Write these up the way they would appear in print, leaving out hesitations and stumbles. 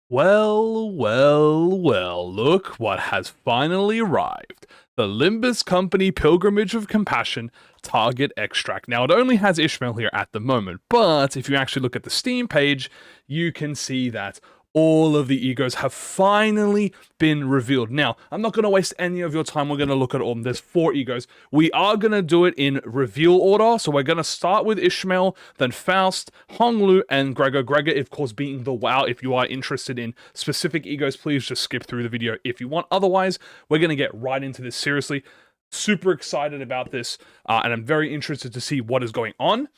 Well, well, well, look what has finally arrived. The Limbus Company Pilgrimage of Compassion Target Extract. Now, it only has Ishmael here at the moment, but if you actually look at the Steam page, you can see that all of the egos have finally been revealed. Now, I'm not going to waste any of your time. We're going to look at all. There's 4 egos. We are going to do it in reveal order. So we're going to start with Ishmael, then Faust, Hong Lu, and Gregor. Gregor, of course, being the WoW. If you are interested in specific egos, please just skip through the video if you want. Otherwise, we're going to get right into this seriously. Super excited about this, and I'm very interested to see what is going on.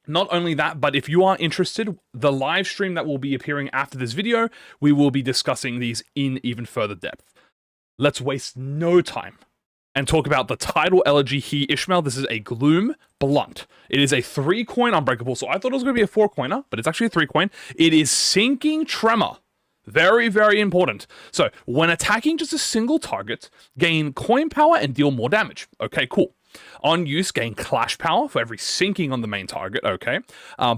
Not only that, but if you are interested, the live stream that will be appearing after this video, we will be discussing these in even further depth. Let's waste no time and talk about the Tidal Elegy Ishmael. This is a Gloom Blunt. It is a 3-coin Unbreakable, so I thought it was going to be a 4-coiner, but it's actually a 3-coin. It is Sinking Tremor. Very, very important. So, when attacking just a single target, gain coin power and deal more damage. Okay, cool. On use, gain clash power for every sinking on the main target, okay?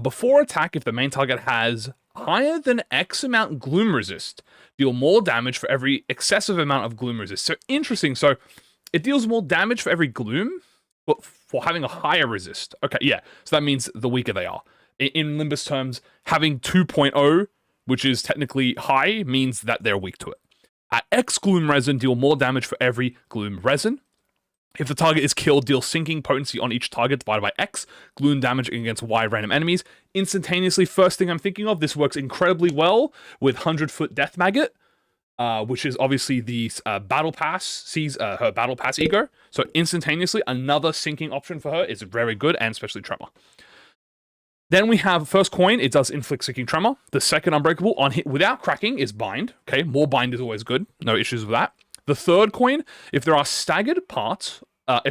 Before attack, if the main target has higher than X amount gloom resist, deal more damage for every excessive amount of gloom resist. So, interesting. So, it deals more damage for every gloom, but for having a higher resist. Okay, yeah. So, that means the weaker they are. In Limbus terms, having 2.0, which is technically high, means that they're weak to it. At X gloom resin, deal more damage for every gloom resin. If the target is killed, deal sinking potency on each target divided by X, gloom damage against Y random enemies. Instantaneously, first thing I'm thinking of, this works incredibly well with 100-foot Death Maggot, which is obviously the Battle Pass, sees her Battle Pass ego. So instantaneously, another sinking option for her is very good, and especially Tremor. Then we have first coin, it does inflict sinking tremor. The second Unbreakable on hit without cracking is bind. Okay, more bind is always good. No issues with that. The third coin, if there are staggered parts, part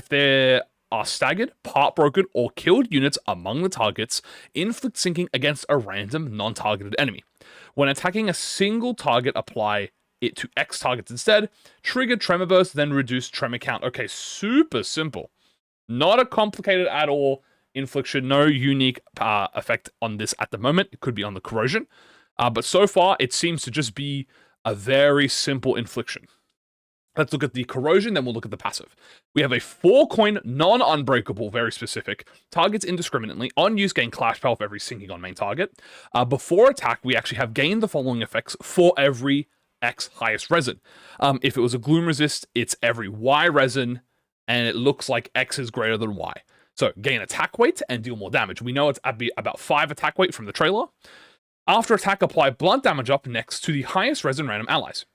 broken, or killed units among the targets, inflict sinking against a random non-targeted enemy. When attacking a single target, apply it to X targets instead. Trigger Tremor Burst, then reduce Tremor count. Okay, super simple. Not a complicated at all infliction, no unique effect on this at the moment. It could be on the corrosion, but so far it seems to just be a very simple infliction. Let's look at the corrosion, then we'll look at the passive. We have a 4-coin non-unbreakable, very specific, targets indiscriminately. On use, gain clash power for every sinking on main target. Before attack, we actually have gained the following effects for every X highest resin. If it was a gloom resist, it's every Y resin, and it looks like X is greater than Y. So, gain attack weight and deal more damage. We know it's about 5 attack weight from the trailer. After attack, apply blunt damage up next to the highest resin random allies,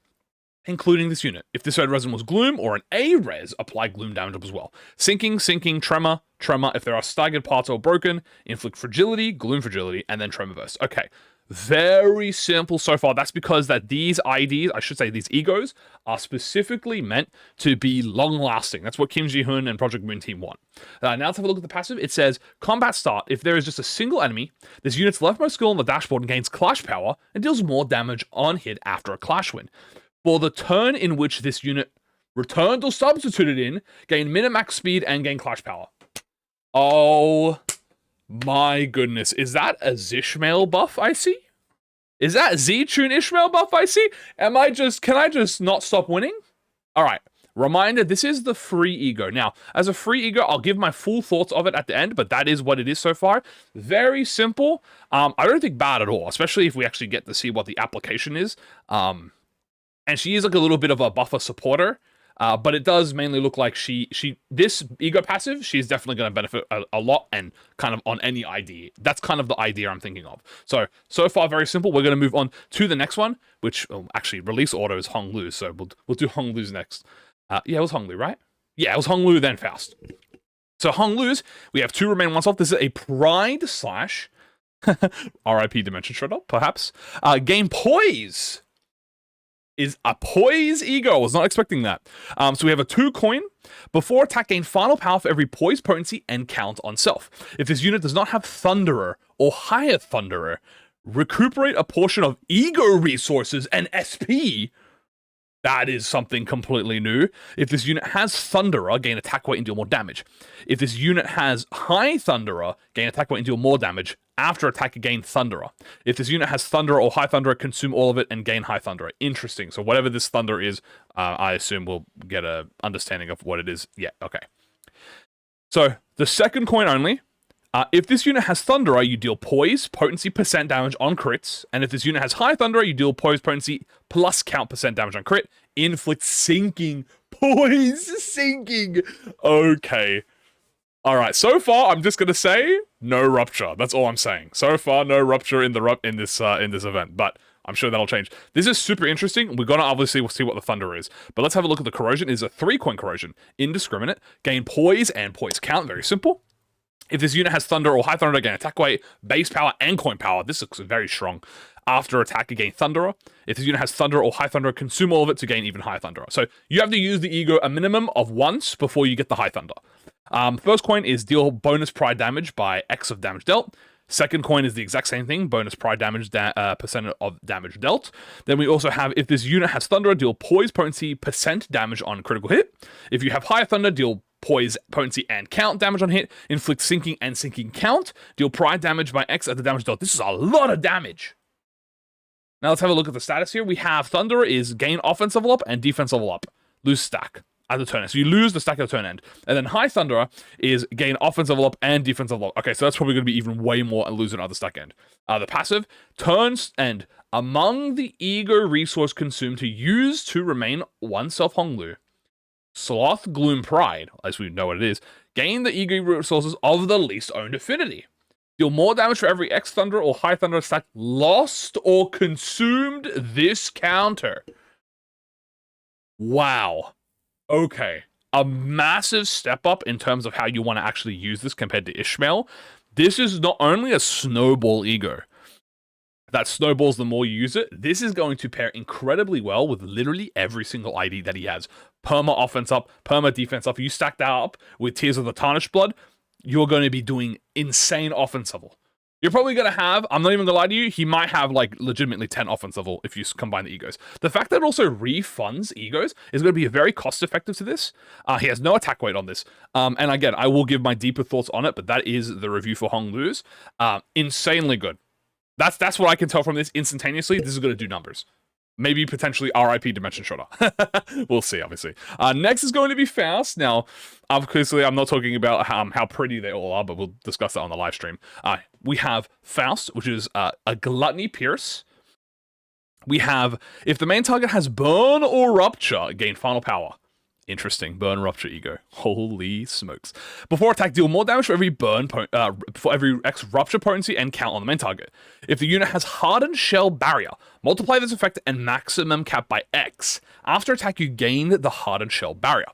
including this unit. If this red resin was gloom or an A res, apply gloom damage up as well. Sinking, tremor. If there are staggered parts or broken, inflict fragility, gloom fragility, and then tremor burst. Okay. Very simple so far. That's because that these IDs, I should say these egos, are specifically meant to be long-lasting. That's what Kim Ji-hoon and ProjectMoon team want. Now let's have a look at the passive. It says, combat start. If there is just a single enemy, this unit's leftmost skill on the dashboard gains clash power and deals more damage on hit after a clash win. For the turn in which this unit returned or substituted in, gain min-max speed and gain clash power. Oh my goodness, is that a Ishmael buff I see? Is that Z-Tune Ishmael buff I see? Can I just not stop winning? All right, reminder, this is the free ego. Now, as a free ego, I'll give my full thoughts of it at the end, but that is what it is so far. Very simple. I don't think bad at all, especially if we actually get to see what the application is. And she is like a little bit of a buffer supporter. But it does mainly look like this ego passive, she's definitely going to benefit a lot and kind of on any ID. That's kind of the idea I'm thinking of. So far, very simple. We're going to move on to the next one, which actually release order is Hong Lu. So we'll do Hong Lu's next. Yeah, it was Hong Lu, right? Yeah, it was Hong Lu, then Faust. So Hong Lu's, we have 2 Remain Oneself. This is a Pride / RIP Dimension Shredder, perhaps. Gain Poise. Is a Poise ego. I was not expecting that. So we have a 2-coin. Before attack, gain final power for every Poise potency and count on self. If this unit does not have Thunderer or higher Thunderer, recuperate a portion of ego resources and SP. That is something completely new. If this unit has Thunderer, gain attack weight and deal more damage. If this unit has high Thunderer, gain attack weight and deal more damage After attack, gain Thunderer. If this unit has Thunderer or High Thunderer, consume all of it and gain High Thunderer. Interesting. So whatever this Thunder is, I assume we'll get a understanding of what it is. Yeah, okay. So the second coin only. If this unit has Thunderer, you deal Poise, Potency, % damage on crits. And if this unit has High Thunderer, you deal Poise, Potency, plus count % damage on crit. Inflict Sinking. Poise, Sinking. Okay. Alright, so far, I'm just gonna say, no Rupture. That's all I'm saying. So far, no Rupture in this event, but I'm sure that'll change. This is super interesting. We're gonna obviously see what the Thunder is. But let's have a look at the Corrosion. It is a 3-coin Corrosion. Indiscriminate. Gain Poise and Poise count. Very simple. If this unit has Thunder or High Thunder, gain attack weight, base power, and coin power. This looks very strong. After attack, gain Thunderer. If this unit has Thunder or High Thunder, consume all of it to gain even Higher Thunderer. So you have to use the Ego a minimum of once before you get the High Thunder. First coin is deal bonus Pride damage by X of damage dealt. Second coin is the exact same thing, bonus Pride damage, percent of damage dealt. Then we also have, if this unit has Thunder, deal Poise, Potency, % damage on critical hit. If you have Higher Thunder, deal Poise, Potency, and count damage on hit. Inflict Sinking and Sinking count. Deal Pride damage by X at the damage dealt. This is a lot of damage. Now let's have a look at the status here. We have Thunder is gain offense level up and defense level up. Lose stack at the turn end. So you lose the stack at the turn end. And then High Thunderer is gain offense level up and defense level up. Okay, so that's probably going to be even way more and lose another stack end. The passive, turns end. Among the ego resource consumed to use to remain oneself Hong Lu. Sloth, Gloom, Pride, as we know what it is, gain the ego resources of the least owned affinity. Deal more damage for every X Thunder or High Thunder stack lost or consumed this counter. Wow. Okay. A massive step up in terms of how you want to actually use this compared to Ishmael. This is not only a snowball ego that snowballs the more you use it. This is going to pair incredibly well with literally every single ID that he has. Perma offense up, perma defense up. You stack that up with Tears of the Tarnished Blood, you're going to be doing insane offense level. You're probably going to have, I'm not even going to lie to you, he might have like legitimately 10 offense level if you combine the egos. The fact that it also refunds egos is going to be very cost effective to this. He has no attack weight on this. And again, I will give my deeper thoughts on it, but that is the review for Hong Lu's. Insanely good. That's what I can tell from this instantaneously. This is going to do numbers. Maybe potentially RIP Dimension Shrotter. We'll see, obviously. Next is going to be Faust. Now, obviously, I'm not talking about how pretty they all are, but we'll discuss that on the live stream. We have Faust, which is a Gluttony Pierce. We have, if the main target has Burn or Rupture, gain final power. Interesting. Burn, Rupture, Ego. Holy smokes. Before attack, deal more damage for every for every X Rupture potency and count on the main target. If the unit has Hardened Shell Barrier, multiply this effect and maximum cap by X. After attack, you gain the Hardened Shell Barrier.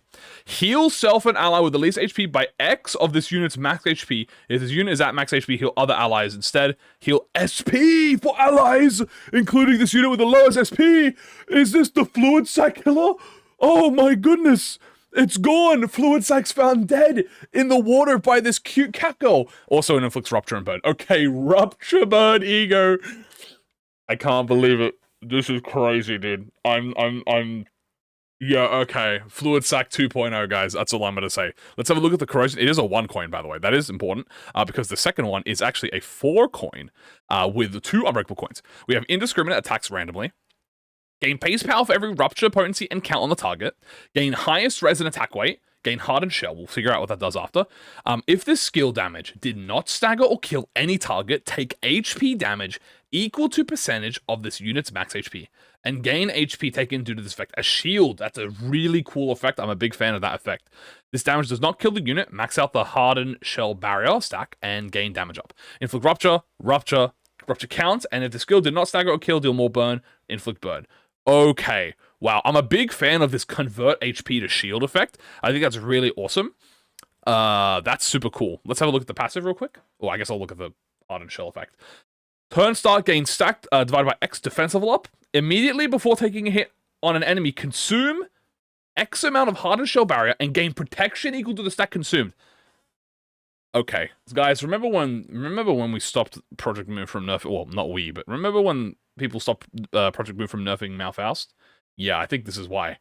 Heal self and ally with the least HP by X of this unit's max HP. If this unit is at max HP, heal other allies instead. Heal SP for allies, including this unit with the lowest SP. Is this the Fluid Sac Killer? Oh my goodness! It's gone! Fluid Sac's found dead in the water by this cute cat girl. Also, it inflicts Rupture and Burn. Okay, Rupture, Burn, Ego. I can't believe it. This is crazy, dude. Yeah, okay. Fluid Sac 2.0, guys. That's all I'm gonna say. Let's have a look at the Corrosion. It is a 1 coin, by the way. That is important, because the second one is actually a 4 coin, with 2 unbreakable coins. We have Indiscriminate attacks randomly. Gain base power for every Rupture, Potency, and count on the target. Gain highest res and attack weight. Gain Hardened Shell. We'll figure out what that does after. If this skill damage did not stagger or kill any target, take HP damage equal to percentage of this unit's max HP. And gain HP taken due to this effect. A shield. That's a really cool effect. I'm a big fan of that effect. This damage does not kill the unit. Max out the Hardened Shell Barrier stack and gain damage up. Inflict Rupture, Rupture, Rupture count. And if the skill did not stagger or kill, deal more burn. Inflict burn. Okay, wow, I'm a big fan of this convert HP to shield effect. I think that's really awesome. That's super cool. Let's have a look at the passive real quick. Oh, I guess I'll look at the Hardened Shell effect. Turn start, gain stacked, divided by X defense level up. Immediately before taking a hit on an enemy, consume X amount of Hardened Shell Barrier and gain protection equal to the stack consumed. Okay, guys, remember when we stopped Project Moon from nerfing? Well, not we, but remember when people stopped Project Moon from nerfing Faust? Yeah, I think this is why.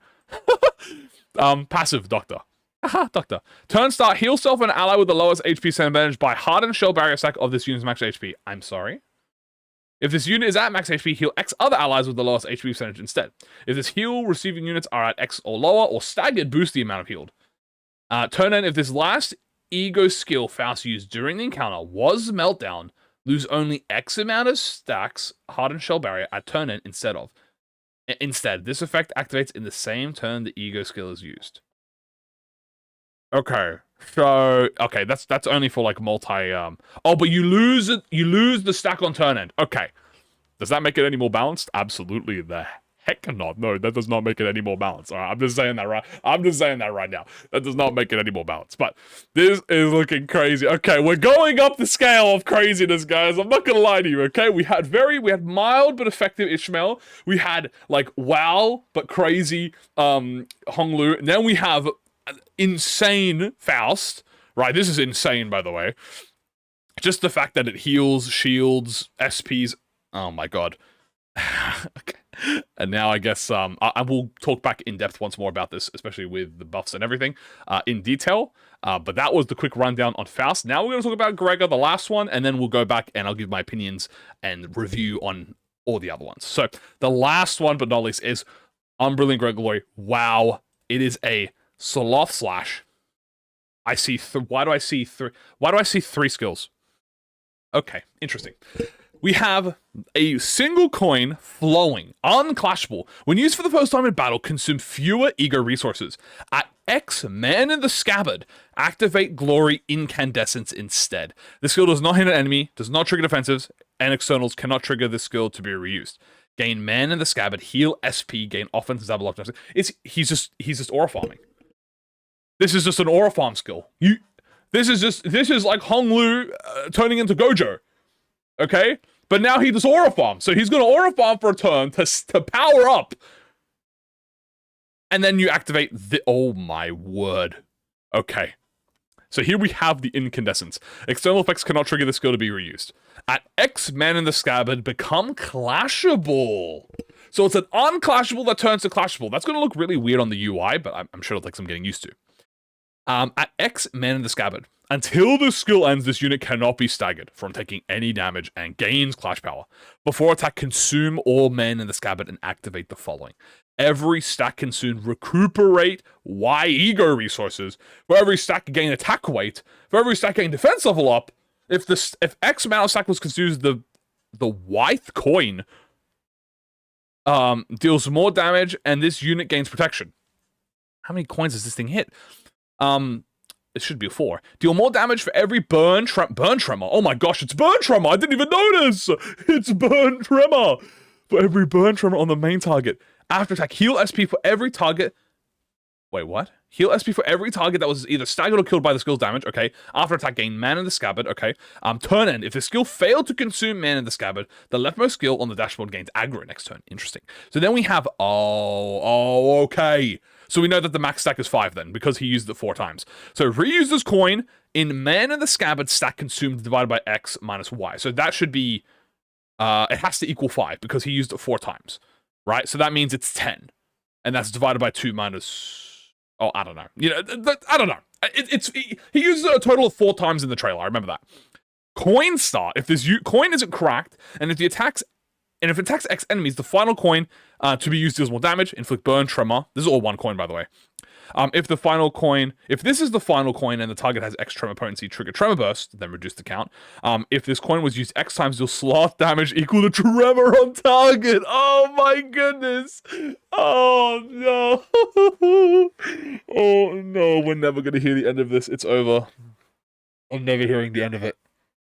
Passive Doctor. Haha, Doctor. Turn start, heal self and ally with the lowest HP percentage by hardened shell barrier stack of this unit's max HP. I'm sorry? If this unit is at max HP, heal X other allies with the lowest HP percentage instead. If this heal receiving units are at X or lower or staggered, boost the amount of healed. Turn end, if this last ego skill Faust used during the encounter was Meltdown, lose only X amount of stacks hardened shell barrier at turn end Instead, this effect activates in the same turn the ego skill is used. Okay, so that's only for like multi. Oh, but you lose it. You lose the stack on turn end. Okay, does that make it any more balanced? Absolutely the heck not. No, that does not make it any more balanced. All right, I'm just saying that right now. That does not make it any more balanced. But this is looking crazy. Okay, we're going up the scale of craziness, guys. I'm not gonna lie to you. Okay, we had mild but effective Ishmael. We had like wow but crazy Hong Lu. And then we have insane Faust, right? This is insane, by the way. Just the fact that it heals, shields, SPs. Oh my god. Okay. And now I guess I will talk back in depth once more about this, especially with the buffs and everything in detail. But that was the quick rundown on Faust. Now we're going to talk about Gregor, the last one, and then we'll go back and I'll give my opinions and review on all the other ones. So the last one, but not least, is Unbrilliant Glory. Wow, it is a Sloth Slash. I see. Why do I see three? Why do I see three skills? Okay, interesting. We have a single coin flowing, unclashable. When used for the first time in battle, consume fewer ego resources. At X, Man in the Scabbard, activate Glory Incandescence instead. The skill does not hit an enemy, does not trigger defensives, and externals cannot trigger this skill to be reused. Gain Man in the Scabbard, heal SP, gain offense, double up. He's just aura farming. This is just an aura farm skill. This is like Hong Lu turning into Gojo. Okay? But now he does aura farm. So he's going to aura farm for a turn to power up. And then you activate the... Oh my word. Okay. So here we have the Incandescence. External effects cannot trigger the skill to be reused. At X, Man in the Scabbard, become clashable. So it's an unclashable that turns to clashable. That's going to look really weird on the UI, but I'm sure it'll take some getting used to. At X, Man in the Scabbard. Until the skill ends, this unit cannot be staggered from taking any damage and gains clash power. Before attack, consume all Men in the Scabbard and activate the following. Every stack consumed, recuperate Y ego resources. For every stack, gain attack weight. For every stack, gain defense level up. If X amount of stack was consumed, the Wythe coin deals more damage and this unit gains protection. How many coins does this thing hit? It should be a 4. Deal more damage for every burn tremor. Oh my gosh, it's burn tremor. I didn't even notice. It's burn tremor. For every burn tremor on the main target. After attack, heal SP for every target. Wait, what? Heal SP for every target that was either staggered or killed by the skill's damage. Okay. After attack, gain Man in the Scabbard. Okay. Turn end. If the skill failed to consume Man in the Scabbard, the leftmost skill on the dashboard gains aggro next turn. Interesting. So then we have... Oh, okay. So we know that the max stack is 5 then, because he used it 4 times. So reuse this coin in Man in the Scabbard, stack consumed divided by X minus Y. So that should be, it has to equal 5, because he used it 4 times, right? So that means it's 10. And that's divided by 2 minus, oh, I don't know. You know, I don't know. He uses it a total of 4 times in the trailer, I remember that. Coin start, if this coin isn't cracked, and if it attacks X enemies, the final coin to be used deals more damage, inflict burn, tremor. This is all 1 coin, by the way. If this is the final coin and the target has X tremor potency, trigger tremor burst, then reduce the count. If this coin was used X times, deal sloth damage equal to tremor on target. Oh my goodness. Oh no. Oh no, we're never gonna hear the end of this. It's over. I'm never hearing the end of it.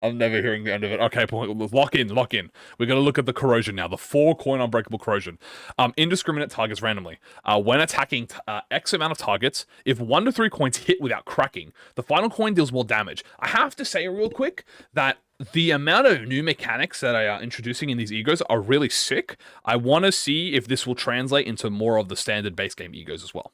Okay, lock in. We're going to look at the corrosion now. The 4-coin unbreakable corrosion. Indiscriminate targets randomly. When attacking X amount of targets, if 1 to 3 coins hit without cracking, the final coin deals more damage. I have to say real quick that the amount of new mechanics that I are introducing in these egos are really sick. I want to see if this will translate into more of the standard base game egos as well.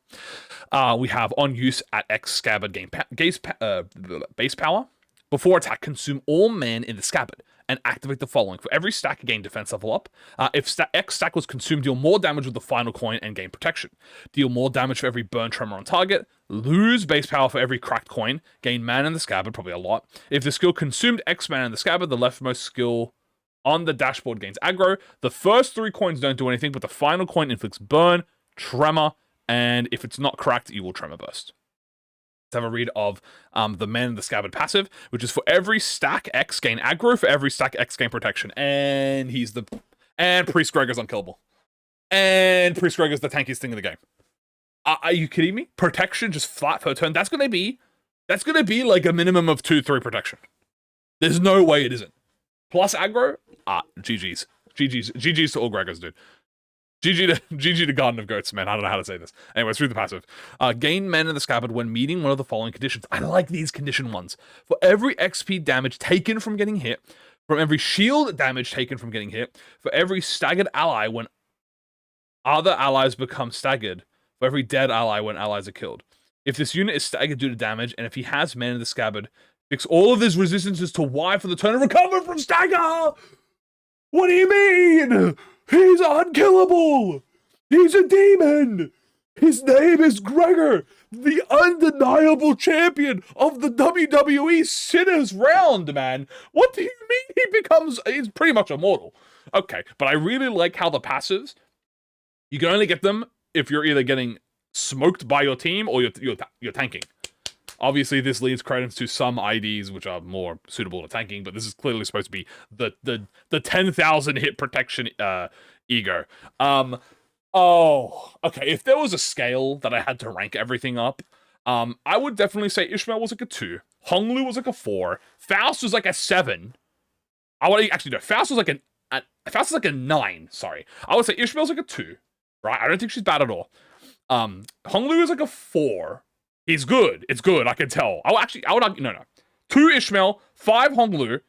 We have on use at X Scabbard gain base power. Before attack, consume all Men in the Scabbard and activate the following. For every stack, gain defense level up. If X stack was consumed, deal more damage with the final coin and gain protection. Deal more damage for every burn tremor on target. lose base power for every cracked coin, gain mana in the scabbard, probably a lot. If the skill consumed X mana in the scabbard, the leftmost skill on the dashboard gains aggro. The first 3 coins don't do anything, but the final coin inflicts burn, tremor, and if it's not cracked, you will tremor burst. Let's have a read of the Man in the Scabbard passive, which is for every stack X gain aggro, for every stack X gain protection. And Priest Gregor's unkillable. And Priest Gregor's the tankiest thing in the game. Are you kidding me? Protection just flat per turn. That's gonna be like a minimum of 2-3 protection. There's no way it isn't. Plus aggro, GG's to all Gregors, dude. GG to Garden of Goats, man. I don't know how to say this. Anyways, through the passive. Gain mana in the scabbard when meeting one of the following conditions. I like these condition ones. For every XP damage taken from getting hit, from every shield damage taken from getting hit, for every staggered ally when other allies become staggered, for every dead ally when allies are killed. If this unit is staggered due to damage, and if he has mana in the scabbard, fix all of his resistances to Y for the turn and recover from stagger! What do you mean? He's unkillable! He's a demon! His name is Gregor, the undeniable champion of the WWE Sinners Round, man! What do you mean he's pretty much immortal? Okay, but I really like how the passives, you can only get them if you're either getting smoked by your team or you're tanking. Obviously, this leads credence to some IDs which are more suitable to tanking, but this is clearly supposed to be the 10,000 hit protection ego. Oh, okay. If there was a scale that I had to rank everything up, I would definitely say Ishmael was like a 2, Hong Lu was like a 4, Faust was like a 7. Faust was like a 9. Sorry, I would say Ishmael's like a 2. Right? I don't think she's bad at all. Hong Lu is like a 4. He's good. It's good. I can tell. I would argue, no. 2 Ishmael, 5 Hong Lu,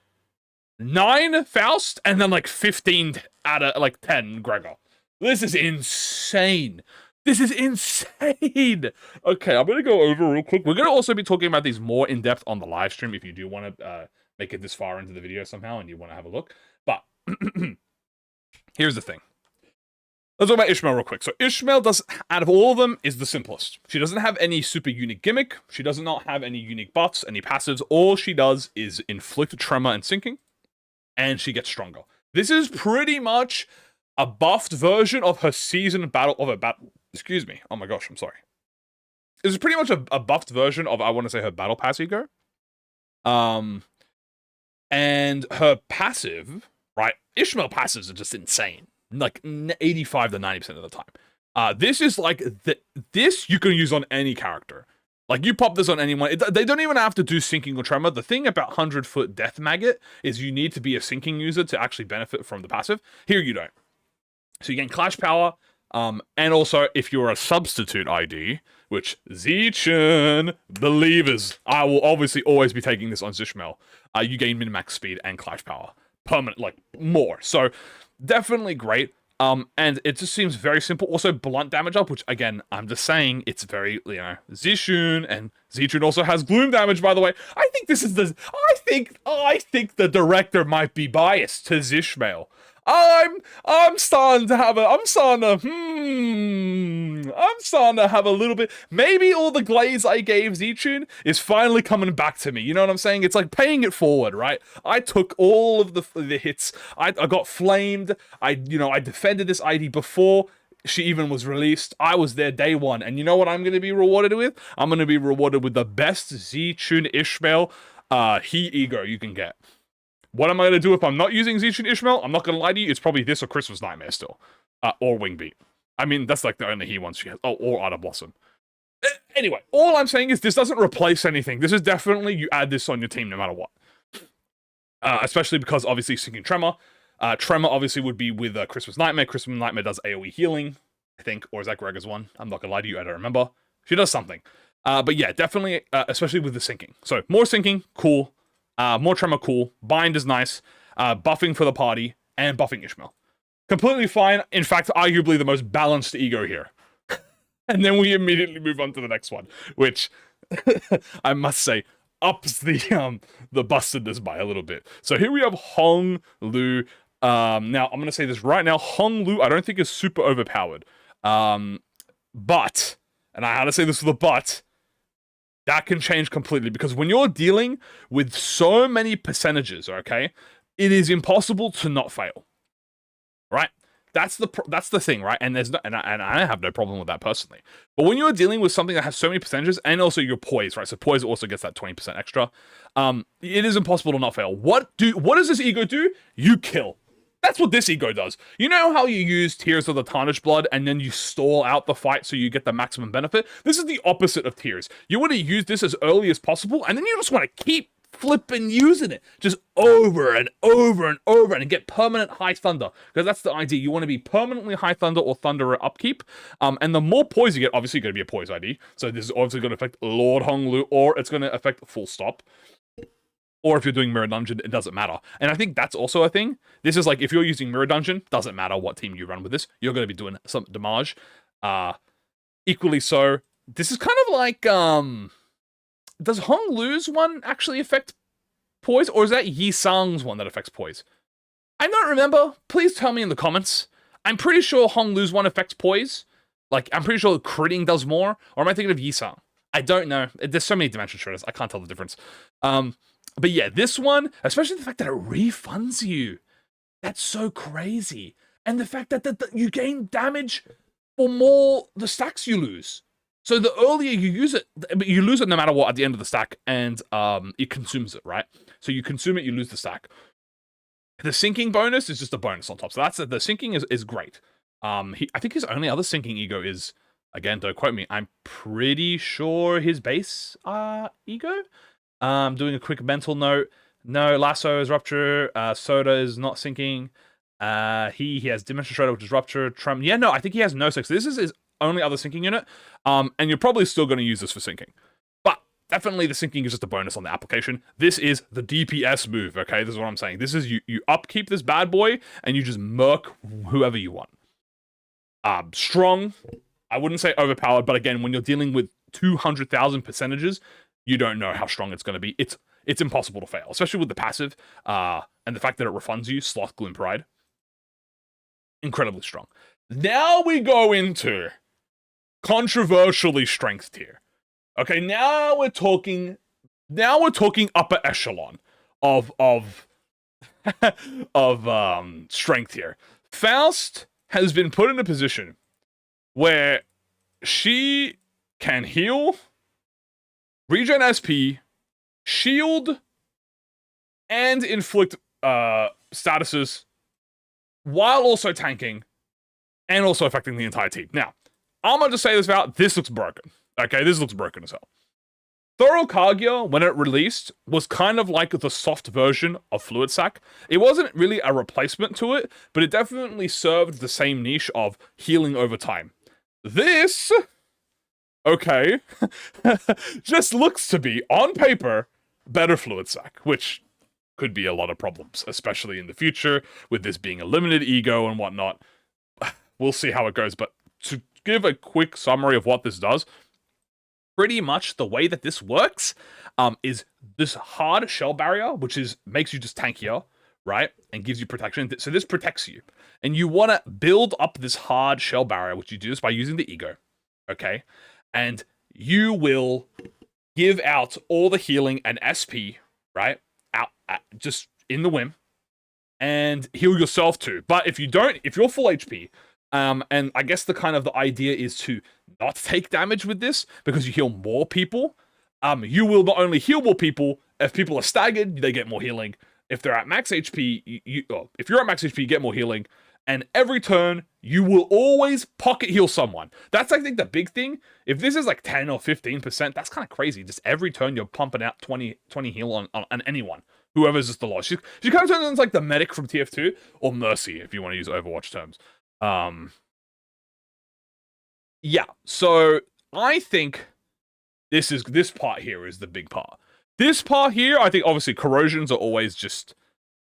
9 Faust, and then like 15 out of like 10 Gregor. This is insane. This is insane. Okay, I'm going to go over real quick. We're going to also be talking about these more in depth on the live stream if you do want to make it this far into the video somehow and you want to have a look. But here's the thing. Let's talk about Ishmael real quick. So Ishmael out of all of them, is the simplest. She doesn't have any super unique gimmick. She does not have any unique buffs, any passives. All she does is inflict tremor and sinking, and she gets stronger. This is pretty much a buffed version of her season battle. Excuse me. Oh my gosh, I'm sorry. This is pretty much a buffed version of, I want to say, her battle pass ego. And her passive, right? Ishmael passives are just insane. Like 85 to 90% of the time. This is like this you can use on any character. Like you pop this on anyone. They don't even have to do sinking or tremor. The thing about 100-foot Death Maggot is you need to be a sinking user to actually benefit from the passive. Here you don't. So you gain clash power. And also if you're a substitute ID, which Zichun believers, I will obviously always be taking this on Ishmael. You gain min-max speed and clash power. Permanent, like more. So definitely great. And it just seems very simple. Also, blunt damage up, which again, I'm just saying, it's very, Zichun, and Zichun also has gloom damage, by the way. I think this is I think the director might be biased to Ishmael. I'm starting to have a little bit, maybe all the glaze I gave Zichun is finally coming back to me. You know what I'm saying? It's like paying it forward, right? I took all of the hits. I got flamed. I defended this ID before she even was released. I was there day one. And you know what I'm going to be rewarded with? I'm going to be rewarded with the best Zichun Ishmael he ego you can get. What am I going to do if I'm not using Zichun Ishmael? I'm not going to lie to you, it's probably this or Christmas Nightmare still. Or Wingbeat. I mean, that's like the only he ones she has. Oh, or Otter Blossom. Anyway, all I'm saying is this doesn't replace anything. This is definitely, you add this on your team no matter what. Especially because, obviously, sinking Tremor. Tremor, obviously, would be with Christmas Nightmare. Christmas Nightmare does AoE healing, I think. Or is that Gregor's one? I'm not going to lie to you, I don't remember. She does something. But yeah, definitely, especially with the sinking. So, more sinking, cool. More Tremor, cool. Bind is nice. Buffing for the party, and buffing Ishmael. Completely fine. In fact, arguably the most balanced ego here. And then we immediately move on to the next one, which I must say ups the bustedness by a little bit. So here we have Hong Lu. Now I'm gonna say this right now. Hong Lu, I don't think is super overpowered. But, and I had to say this with a but, that can change completely, because when you're dealing with so many percentages, okay, it is impossible to not fail, right? That's the thing, right? And there's no, and I have no problem with that personally. But when you're dealing with something that has so many percentages, and also your poise, right? So poise also gets that 20% extra. It is impossible to not fail. What does this ego do? You kill. That's what this ego does. You know how you use Tears of the Tarnished Blood and then you stall out the fight so you get the maximum benefit? This is the opposite of Tears. You want to use this as early as possible, and then you just want to keep flipping using it just over and over and over and get permanent high thunder, because that's the idea. You want to be permanently high thunder or thunderer upkeep, and the more poise you get, obviously you're going to be a poise ID, so this is obviously going to affect Lord Hong Lu, or it's going to affect full stop. Or if you're doing Mirror Dungeon, it doesn't matter. And I think that's also a thing. This is like, if you're using Mirror Dungeon, doesn't matter what team you run with this, you're going to be doing some damage. Equally so, this is kind of like, does Hong Lu's one actually affect poise? Or is that Yi Sang's one that affects poise? I don't remember. Please tell me in the comments. I'm pretty sure Hong Lu's one affects poise. Like, I'm pretty sure critting does more. Or am I thinking of Yi Sang? I don't know. There's so many dimension shredders. I can't tell the difference. But yeah, this one, especially the fact that it refunds you. That's so crazy. And the fact that you gain damage for more the stacks you lose. So the earlier you use it, you lose it no matter what at the end of the stack, and it consumes it, right? So you consume it, you lose the stack. The sinking bonus is just a bonus on top. So that's the sinking is great. I think his only other sinking ego is, again, don't quote me, I'm pretty sure his base ego. Doing a quick mental note. No, Lasso is Rupture. Soda is not sinking. He has Dimension Shredder, which is Rupture. Yeah, no, I think he has no six. This is his only other sinking unit. And you're probably still going to use this for sinking. But definitely the sinking is just a bonus on the application. This is the DPS move, okay? This is what I'm saying. This is you upkeep this bad boy, and you just murk whoever you want. Strong. I wouldn't say overpowered, but again, when you're dealing with 200,000 percentages, you don't know how strong it's going to be. It's impossible to fail, especially with the passive, and the fact that it refunds you, Sloth, Gloom, Pride. Incredibly strong. Now we go into controversially strength tier. Okay, now we're talking upper echelon of strength here. Faust has been put in a position where she can heal, regen SP, shield, and inflict statuses, while also tanking, and also affecting the entire team. Now, I'm going to say this about, this looks broken. Okay, this looks broken as hell. Thorough Kaguya, when it released, was kind of like the soft version of Fluid Sac. It wasn't really a replacement to it, but it definitely served the same niche of healing over time. This, okay, just looks to be, on paper, better Fluid Sac, which could be a lot of problems, especially in the future, with this being a limited ego and whatnot. We'll see how it goes, but to give a quick summary of what this does, pretty much the way that this works is this hard shell barrier, which makes you just tankier, right? And gives you protection. So this protects you. And you want to build up this hard shell barrier, which you do this by using the ego, okay? And you will give out all the healing and SP, right? Out just in the whim. And heal yourself too. But if you don't, if you're full HP, and I guess the idea is to not take damage with this, because you heal more people. You will not only heal more people, if people are staggered, they get more healing. If they're at max HP, if you're at max HP, you get more healing. And every turn, you will always pocket heal someone. That's, I think, the big thing. If this is like 10 or 15%, that's kind of crazy. Just every turn, you're pumping out 20 heal on anyone. Whoever's just the loss. She kind of turns into like the medic from TF2, or Mercy, if you want to use Overwatch terms. Yeah, so I think this part here is the big part. This part here, I think obviously corrosions are always just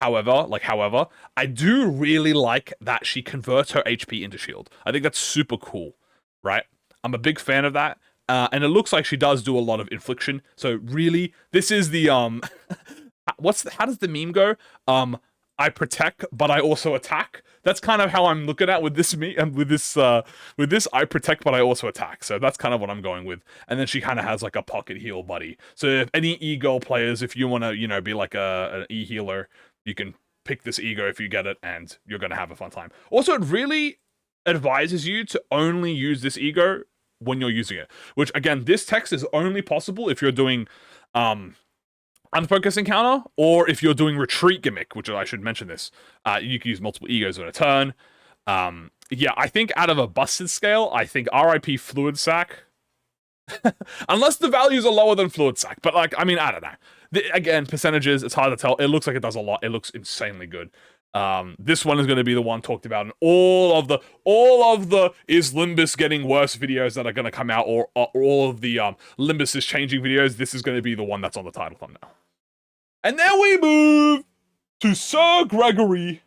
however, I do really like that she converts her HP into shield. I think that's super cool, right? I'm a big fan of that. And it looks like she does do a lot of infliction. So really, this is the how does the meme go? I protect, but I also attack. That's kind of how I'm looking at with this with this I protect, but I also attack. So that's kind of what I'm going with. And then she kind of has like a pocket heal buddy. So if any E-girl players, if you want to, you know, be like an E-healer, you can pick this ego if you get it, and you're gonna have a fun time. Also, it really advises you to only use this ego when you're using it. Which again, this text is only possible if you're doing unfocus encounter, or if you're doing retreat gimmick, which I should mention this. You can use multiple egos in a turn. Yeah, I think out of a busted scale, I think RIP Fluid Sac. Unless the values are lower than Fluid Sac. But like, I mean, I don't know. Again, percentages, it's hard to tell. It looks like it does a lot. It looks insanely good. This one is going to be the one talked about in all of the is Limbus getting worse videos that are going to come out, or all of the Limbus is changing videos. This is going to be the one that's on the title thumbnail. And then we move to Sir Gregory,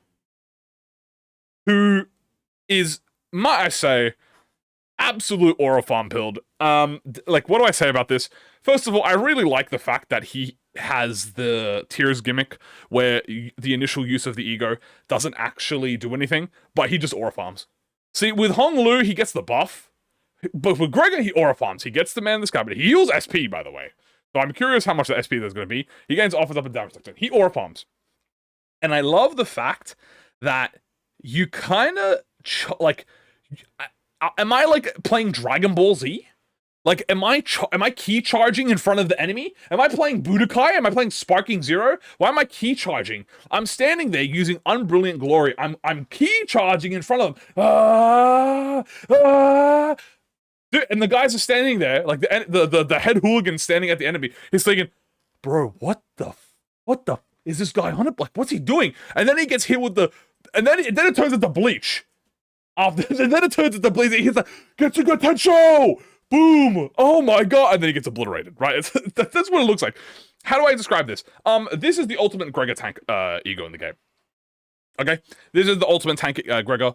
who is, might I say, absolute aura farm build. Like, what do I say about this? First of all, I really like the fact that he has the tears gimmick, where the initial use of the ego doesn't actually do anything, but he just aura farms. See, with Hong Lu, he gets the buff, but with Gregor, he aura farms. He gets the man in the scabbard. He heals SP, by the way. So I'm curious how much the SP there's going to be. He gains offers up and damage section. He aura farms. And I love the fact that you kind of, like, am I, like, playing Dragon Ball Z? Like, am I key charging in front of the enemy? Am I playing Budokai? Am I playing Sparking Zero? Why am I key charging? I'm standing there using Unbrilliant Glory. I'm key charging in front of them. Dude, and the guys are standing there, like the head hooligan standing at the enemy. He's thinking, bro, what the is this guy on it? Like, what's he doing? And then he gets hit with and then it turns into Bleach. And then it turns into Bleach. He's like, Getsuga Tensho! Boom! Oh my god! And then he gets obliterated, right? That's what it looks like. How do I describe this? This is the ultimate Gregor tank ego in the game. Okay? This is the ultimate tank Gregor.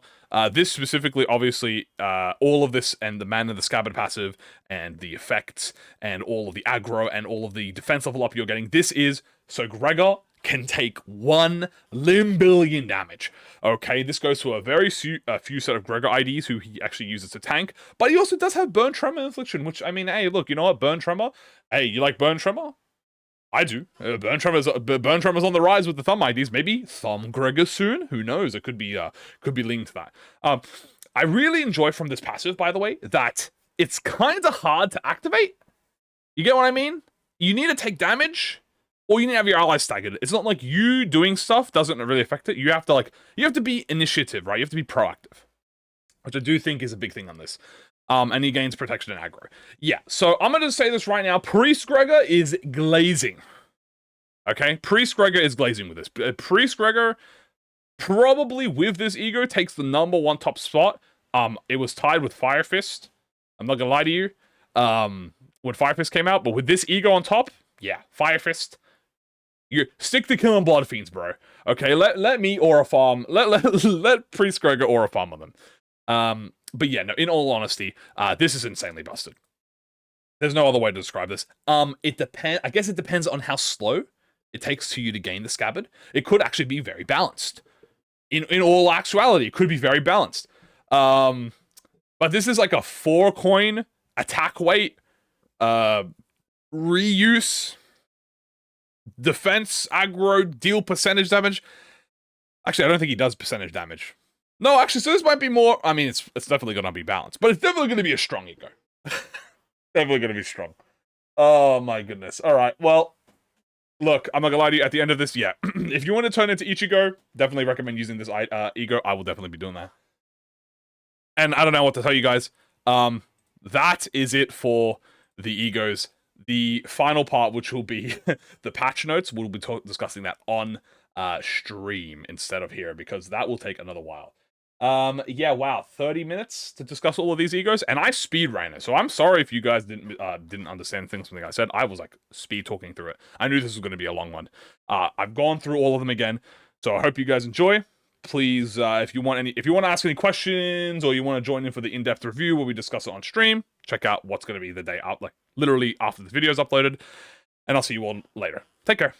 This specifically, obviously, all of this and the Man in the Scabbard passive and the effects and all of the aggro and all of the defense level up you're getting. This is so Gregor can take 1 limbillion damage. Okay, this goes to a very few set of Gregor IDs who he actually uses to tank, but he also does have Burn Tremor Infliction, which, I mean, hey, look, you know what, Burn Tremor? Hey, you like Burn Tremor? I do. Burn Tremor's on the rise with the thumb IDs. Maybe Thumb Gregor soon? Who knows? It could be linked to that. I really enjoy from this passive, by the way, that it's kind of hard to activate. You get what I mean? You need to take damage, or you need to have your allies staggered. It's not like you doing stuff doesn't really affect it. You have to be initiative, right? You have to be proactive, which I do think is a big thing on this. And he gains protection and aggro. Yeah, so I'm going to say this right now. Priest Gregor is glazing. Okay? Priest Gregor is glazing with this. Priest Gregor, probably with this ego, takes the #1 top spot. It was tied with Fire Fist. I'm not going to lie to you. When Fire Fist came out, but with this ego on top, yeah, Fire Fist. You stick to killing Blood Fiends, bro. Okay, let me aura farm. Let Priest Gregor aura farm on them. But yeah, no, in all honesty, this is insanely busted. There's no other way to describe this. I guess it depends on how slow it takes to you to gain the scabbard. It could actually be very balanced. In all actuality, it could be very balanced. But this is like a 4-coin attack weight, reuse, defense, aggro, deal percentage damage. Actually, I don't think he does percentage damage. No, actually, so this might be more, I mean, it's definitely going to be balanced, but it's definitely going to be a strong ego. Definitely going to be strong. Oh, my goodness. All right, well, look, I'm not going to lie to you, at the end of this, yeah, if you want to turn into Ichigo, definitely recommend using this ego. I will definitely be doing that. And I don't know what to tell you guys. That is it for the egos. The final part, which will be the patch notes, we'll be discussing that on stream instead of here, because that will take another while. Yeah, wow, 30 minutes to discuss all of these egos, and I speed ran it, so I'm sorry if you guys didn't understand things from the I said. I was like speed talking through it. I knew this was going to be a long one. I've gone through all of them again, so I hope you guys enjoy. Please, if you want to ask any questions, or you want to join in for the in-depth review where we discuss it on stream, check out what's going to be the day out, like literally after this video is uploaded, and I'll see you all later. Take care.